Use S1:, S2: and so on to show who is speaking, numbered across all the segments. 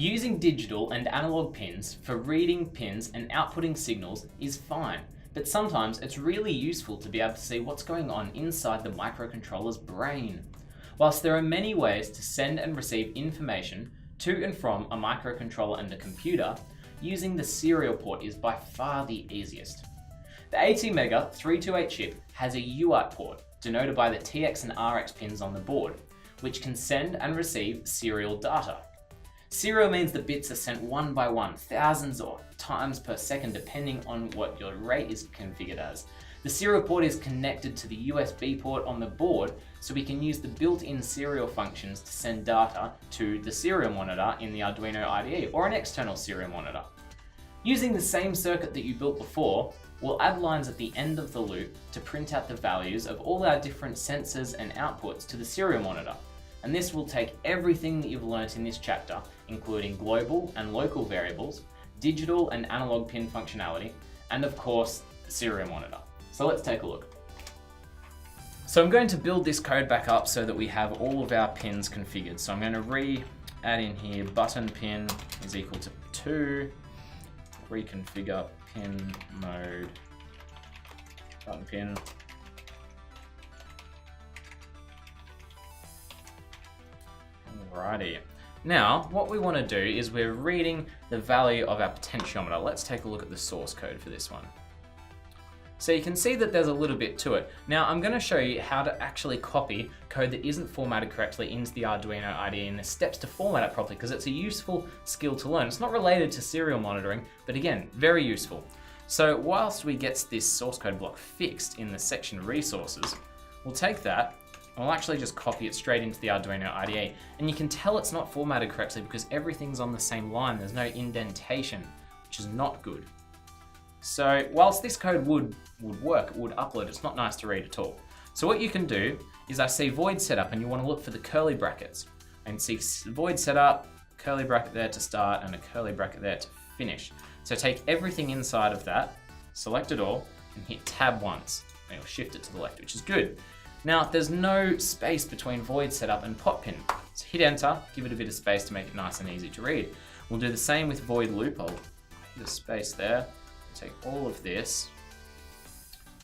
S1: Using digital and analog pins for reading pins and outputting signals is fine, but sometimes it's really useful to be able to see what's going on inside the microcontroller's brain. Whilst there are many ways to send and receive information to and from a microcontroller and a computer, using the serial port is by far the easiest. The ATmega 328 chip has a UART port, denoted by the TX and RX pins on the board, which can send and receive serial data. Serial means the bits are sent one by one, thousands or times per second depending on what your rate is configured as. The serial port is connected to the USB port on the board, so we can use the built-in serial functions to send data to the serial monitor in the Arduino IDE or an external serial monitor. Using the same circuit that you built before, we'll add lines at the end of the loop to print out the values of all our different sensors and outputs to the serial monitor. And this will take everything that you've learnt in this chapter, including global and local variables, digital and analog pin functionality, and of course, the serial monitor. So let's take a look. So I'm going to build this code back up so that we have all of our pins configured. So I'm going to add in here button pin is equal to 2, reconfigure pin mode, button pin. Alrighty. Now, what we want to do is we're reading the value of our potentiometer. Let's take a look at the source code for this one. So you can see that there's a little bit to it. Now, I'm going to show you how to actually copy code that isn't formatted correctly into the Arduino IDE and the steps to format it properly, because it's a useful skill to learn. It's not related to serial monitoring, but again, very useful. So whilst we get this source code block fixed in the section resources, we'll take that and we'll actually just copy it straight into the Arduino IDE. And you can tell it's not formatted correctly because everything's on the same line. There's no indentation, which is not good. So whilst this code would work, it would upload, it's not nice to read at all. So what you can do is I see void setup and you want to look for the curly brackets. And see void setup, curly bracket there to start and a curly bracket there to finish. So take everything inside of that, select it all and hit tab once. And it'll shift it to the left, which is good. Now there's no space between void setup and pot pin. So hit enter, give it a bit of space to make it nice and easy to read. We'll do the same with void loop. I'll hit a space there. Take all of this,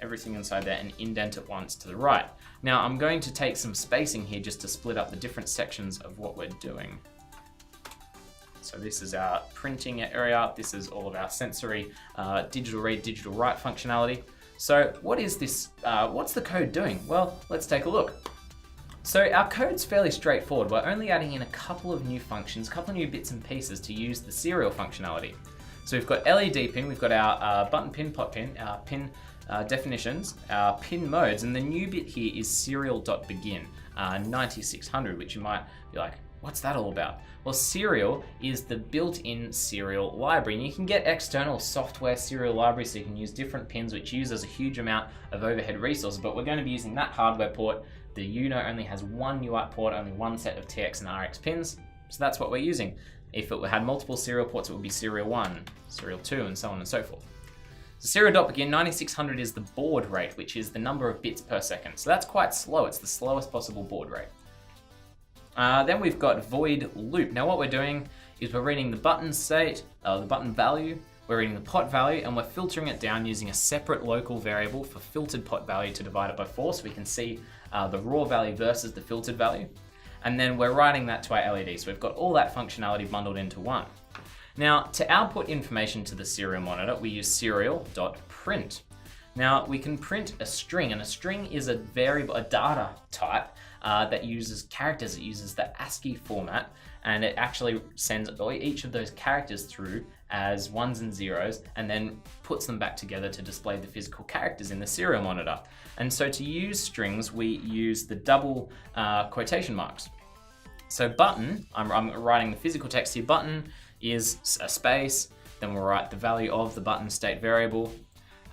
S1: everything inside there, and indent it once to the right. Now I'm going to take some spacing here just to split up the different sections of what we're doing. So this is our printing area, this is all of our sensory digital read, digital write functionality. So what is this, what's the code doing? Well, let's take a look. So our code's fairly straightforward. We're only adding in a couple of new functions, a couple of new bits and pieces to use the serial functionality. So we've got LED pin, we've got our button pin, pot pin, our pin definitions, our pin modes, and the new bit here is serial.begin 9600, which you might be like, what's that all about? Well, serial is the built-in serial library, and you can get external software serial libraries so you can use different pins, which uses a huge amount of overhead resources, but we're going to be using that hardware port. The Uno only has one UART port, only one set of TX and RX pins, so that's what we're using. If it had multiple serial ports, it would be serial 1, serial 2, and so on and so forth. So serial.begin 9600 is the baud rate, which is the number of bits per second. So that's quite slow. It's the slowest possible baud rate. Then we've got void loop. Now what we're doing is we're reading the button state, the button value, we're reading the pot value, and we're filtering it down using a separate local variable for filtered pot value to divide it by 4, so we can see the raw value versus the filtered value. And then we're writing that to our LED. So we've got all that functionality bundled into one. Now, to output information to the serial monitor, we use serial.print. Now, we can print a string, and a string is a variable, a data type that uses characters. It uses the ASCII format, and it actually sends each of those characters through as ones and zeros, and then puts them back together to display the physical characters in the serial monitor. And so to use strings, we use the double quotation marks. So button, I'm writing the physical text here, button is a space, then we'll write the value of the button state variable,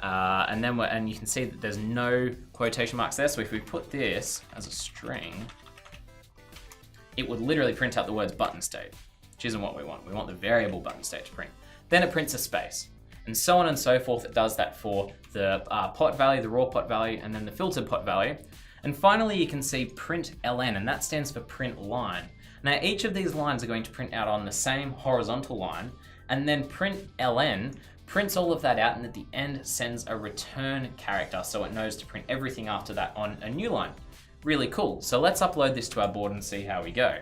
S1: and you can see that there's no quotation marks there. So if we put this as a string, it would literally print out the words button state, which isn't what we want. We want the variable button state to print. Then it prints a space, and so on and so forth. It does that for the pot value, the raw pot value, and then the filtered pot value. And finally, you can see print ln, and that stands for print line. Now each of these lines are going to print out on the same horizontal line, and then println prints all of that out, and at the end sends a return character so it knows to print everything after that on a new line. Really cool. So let's upload this to our board and see how we go.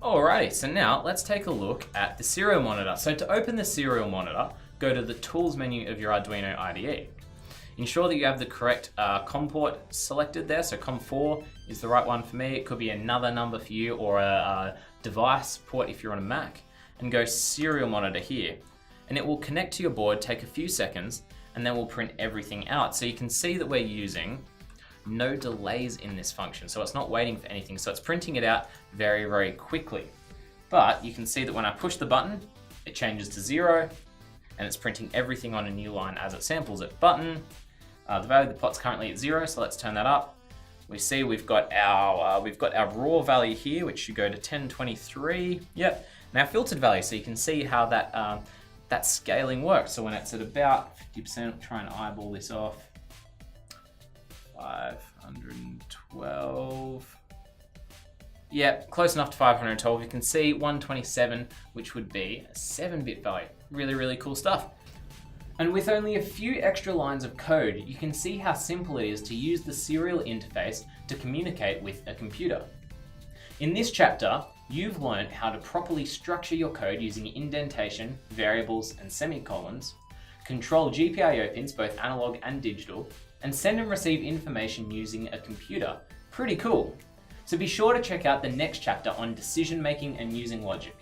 S1: Alrighty, so now let's take a look at the serial monitor. So to open the serial monitor, go to the Tools menu of your Arduino IDE. Ensure that you have the correct COM port selected there, so COM4 is the right one for me. It could be another number for you, or a device port if you're on a Mac, and go serial monitor here. And it will connect to your board, take a few seconds, and then we'll print everything out. So you can see that we're using no delays in this function, so it's not waiting for anything, so it's printing it out very, very quickly. But you can see that when I push the button, it changes to 0, and it's printing everything on a new line as it samples it. Button, the value of the pot's currently at 0, so let's turn that up. We see we've got our raw value here, which should go to 1023. Yep. Now filtered value, so you can see how that that scaling works. So when it's at about 50%, try and eyeball this off. 512. Yeah, close enough to 512. You can see 127, which would be a 7-bit value. Really, really cool stuff. And with only a few extra lines of code, you can see how simple it is to use the serial interface to communicate with a computer. In this chapter, you've learned how to properly structure your code using indentation, variables, and semicolons, control GPIO pins, both analog and digital, and send and receive information using a computer. Pretty cool. So be sure to check out the next chapter on decision making and using logic.